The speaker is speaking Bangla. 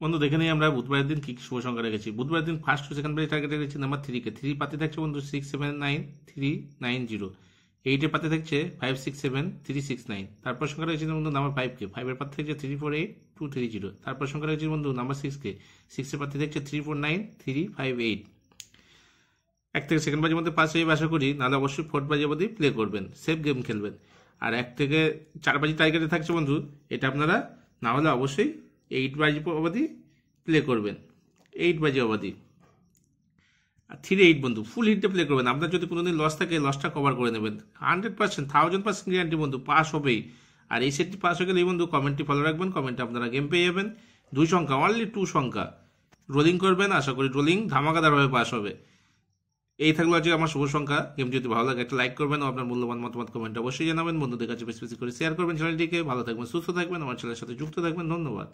বন্ধু দেখে নিই আমরা বুধবারের দিন কি কি শুভ সংখ্যা রেখেছি। বুধবারের দিন ফার্স্ট টু সেকেন্ড পেজে টার্গেট রেখেছি নাম্বার 3 কে। 3 পাতে থাকছে বন্ধু 679390। 8 এর পাতে থাকছে 567369। তারপর সংখ্যা রেখেছি বন্ধু নাম্বার 5 কে। 5 এর পাতে থাকছে 348230। তারপর সংখ্যা রেখেছি বন্ধু নাম্বার 6 কে। 6 এর পাতে থাকছে 349358। 1 থেকে সেকেন্ড বাজির মধ্যে পাস হয়ে আশা করি, নাহলে অবশ্যই 4th বাজি অবধি প্লে করবেন, সেফ গেম খেলবেন। আর 1 থেকে 4 বাজি টার্গেটে থাকছে বন্ধু, এটা আপনারা না হলে অবশ্যই 8 বাজি অবধি প্লে করবেন, 8 বাজি অবধি। আর 3-8 বন্ধু ফুল হিটে প্লে করবেন। আপনার যদি কোনোদিন লস থাকে, লসটা কভার করে নেবেন। 100% 1000% গ্যারান্টি বন্ধু, পাস হবেই। আর এই সেটটি পাস হয়ে গেলে বন্ধু কমেন্টটি ফলো রাখবেন, কমেন্টে আপনারা গেম পেয়ে যাবেন। 2 সংখ্যা, অনলি 2 সংখ্যা রোলিং করবেন, আশা করি রোলিং ধামাকাদারভাবে পাস হবে। এই থাকলো আজকে আমার শুভ সংখ্যা। গেম যদি ভালো লাগে একটা লাইক করবেন ও আপনার মূল্যবান মতামত কমেন্টে অবশ্যই জানাবেন। বন্ধুদের কাছে বেশি বেশি করে শেয়ার করবেন চ্যানেলটিকে। ভালো থাকবেন, সুস্থ থাকবেন, আমার চ্যানেলের সাথে যুক্ত থাকবেন। ধন্যবাদ।